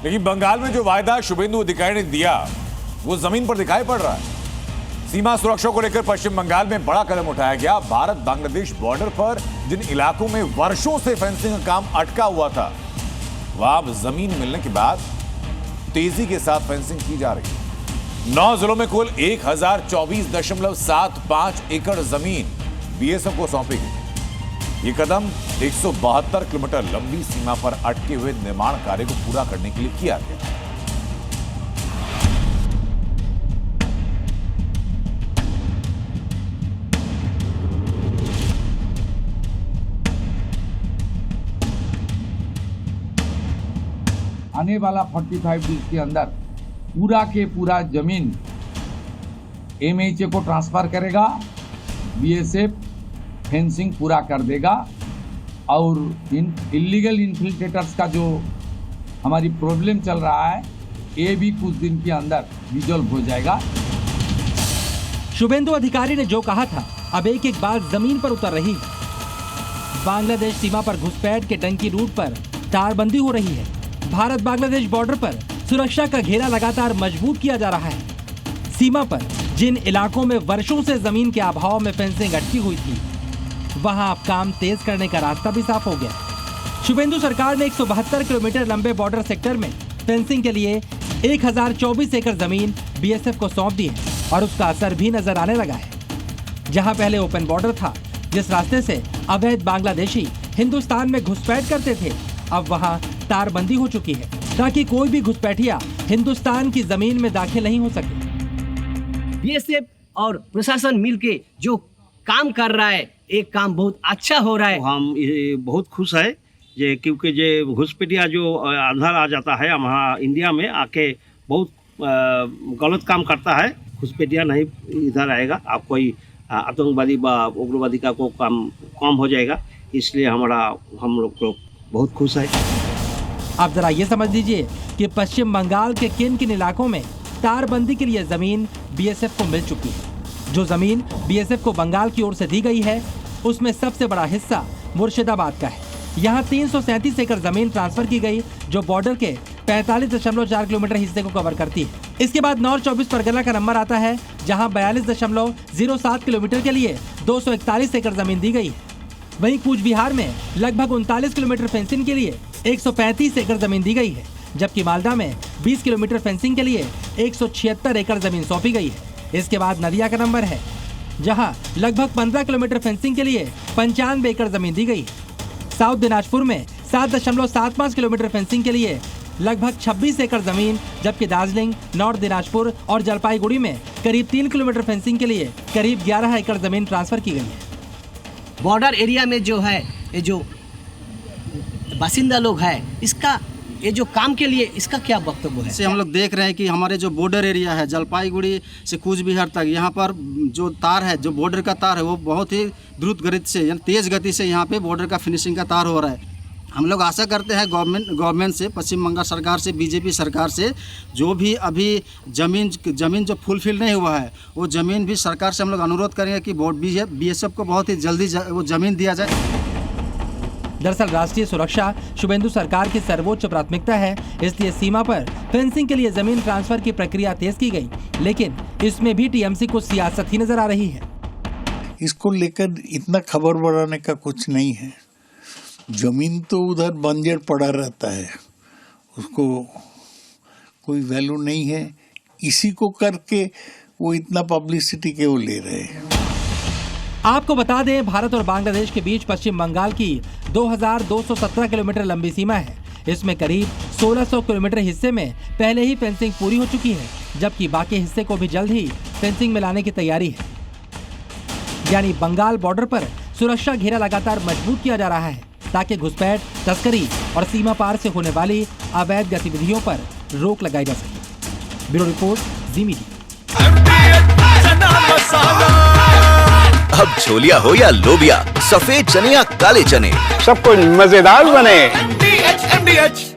लेकिन बंगाल में जो वायदा शुभेंदु अधिकारी ने दिया वो जमीन पर दिखाई पड़ रहा है। सीमा सुरक्षा को लेकर पश्चिम बंगाल में बड़ा कदम उठाया गया। भारत बांग्लादेश बॉर्डर पर जिन इलाकों में वर्षों से फेंसिंग का काम अटका हुआ था, वहां अब जमीन मिलने के बाद तेजी के साथ फेंसिंग की जा रही है। 9 जिलों में कुल 1024.75 एकड़ जमीन बीएसएफ को सौंपी गई। ये कदम 172 किलोमीटर लंबी सीमा पर अटके हुए निर्माण कार्य को पूरा करने के लिए किया गया। आने वाला 45 डेज के अंदर पूरा के पूरा जमीन एमएचए को ट्रांसफर करेगा, बीएसएफ फेंसिंग पूरा कर देगा और इलीगल इन्फिल्ट्रेटर्स का जो हमारी प्रॉब्लम चल रहा है ये भी कुछ दिन के अंदर रिजॉल्व हो जाएगा। शुभेंदु अधिकारी ने जो कहा था अब एक एक बात जमीन पर उतर रही है। बांग्लादेश सीमा पर घुसपैठ के डंकी रूट पर तारबंदी हो रही है। भारत बांग्लादेश बॉर्डर पर सुरक्षा का घेरा लगातार मजबूत किया जा रहा है। सीमा पर जिन इलाकों में वर्षों से जमीन के अभाव में फेंसिंग अटकी हुई थी, वहां अब काम तेज करने का रास्ता भी साफ हो गया। शुभेंदु सरकार ने 172 किलोमीटर लंबे बॉर्डर सेक्टर में फेंसिंग के लिए 1024 एकड़ जमीन बीएसएफ को सौंप दी है और उसका असर भी नजर आने लगा है। जहां पहले ओपन बॉर्डर था, जिस रास्ते से अवैध बांग्लादेशी हिंदुस्तान में घुसपैठ करते थे, अब वहां तारबंदी हो चुकी है ताकि कोई भी घुसपैठिया हिंदुस्तान की जमीन में दाखिल नहीं हो सके। बीएसएफ और प्रशासन मिलके जो काम कर रहा है, एक काम बहुत अच्छा हो रहा है। हम बहुत खुश है जे क्योंकि जो घुसपैठिया जो अंदर आ जाता है हमारा इंडिया में आके बहुत गलत काम करता है, घुसपैठिया नहीं इधर आएगा। आप कोई आतंकवादी व उग्रवादी का को काम कम हो जाएगा, इसलिए हम लोग बहुत खुश है। आप जरा ये समझ लीजिए कि पश्चिम बंगाल के किन किन इलाकों में तारबंदी के लिए जमीन बीएसएफ को मिल चुकी है। जो जमीन बीएसएफ को बंगाल की ओर से दी गई है, उसमें सबसे बड़ा हिस्सा मुर्शिदाबाद का है। यहाँ 337 एकड़ जमीन ट्रांसफर की गई, जो बॉर्डर के 45.4 किलोमीटर हिस्से को कवर करती है। इसके बाद नॉर्थ 24 परगना का नंबर आता है, जहाँ 42.07 किलोमीटर के लिए 241 एकड़ जमीन दी गई है। वहीं कूच बिहार में लगभग 39 किलोमीटर फेंसिंग के लिए 135 एकड़ जमीन दी गई है, जबकि मालदा में 20 किलोमीटर फेंसिंग के लिए 176 एकड़ जमीन सौंपी गई है। इसके बाद नदिया का नंबर है, जहां लगभग 15 किलोमीटर फेंसिंग के लिए 95 एकड़ जमीन दी गई है। साउथ दिनाजपुर में 7.75 किलोमीटर फेंसिंग के लिए लगभग 26 एकड़ जमीन, जबकि दार्जिलिंग, नॉर्थ दिनाजपुर और जलपाईगुड़ी में करीब 3 किलोमीटर फेंसिंग के लिए करीब 11 एकड़ जमीन ट्रांसफर की गई है। बॉर्डर एरिया में जो है, ये जो बासिंदा लोग है, इसका ये जो काम के लिए इसका क्या वक्तव्य है? से हम लोग देख रहे हैं कि हमारे जो बॉर्डर एरिया है जलपाईगुड़ी से कूच बिहार तक, यहाँ पर जो तार है, जो बॉर्डर का तार है, वो बहुत ही द्रुत गति से यानी तेज़ गति से यहाँ पे बॉर्डर का फिनिशिंग का तार हो रहा है। हम लोग आशा करते हैं गवर्नमेंट से, पश्चिम बंगाल सरकार से, बीजेपी सरकार से, जो भी अभी ज़मीन जो फुलफिल नहीं हुआ है, वो ज़मीन भी सरकार से हम लोग अनुरोध करेंगे कि बीएसएफ को बहुत ही जल्दी वो ज़मीन दिया जाए। दरअसल राष्ट्रीय सुरक्षा शुभेंदु सरकार की सर्वोच्च प्राथमिकता है, इसलिए सीमा पर फेंसिंग के लिए जमीन ट्रांसफर की प्रक्रिया तेज की गई, लेकिन इसमें भी टीएमसी को सियासत ही नजर आ रही है। इसको लेकर इतना खबर बढ़ाने का कुछ नहीं है। जमीन तो उधर बंजर पड़ा रहता है, उसको कोई वैल्यू नहीं है। इसी को करके वो इतना पब्लिसिटी के वो ले रहे हैं। आपको बता दें, भारत और बांग्लादेश के बीच पश्चिम बंगाल की 2217 किलोमीटर लंबी सीमा है। इसमें करीब 1600 किलोमीटर हिस्से में पहले ही फेंसिंग पूरी हो चुकी है, जबकि बाकी हिस्से को भी जल्द ही फेंसिंग में लाने की तैयारी है। यानी बंगाल बॉर्डर पर सुरक्षा घेरा लगातार मजबूत किया जा रहा है, ताकि घुसपैठ, तस्करी और सीमा पार से होने वाली अवैध गतिविधियों पर रोक लगाई जा सके। ब्यूरो रिपोर्ट, जी मीडिया। अब छोलिया हो या लोबिया, सफेद चने या काले चने, सब कुछ मजेदार बने। MDH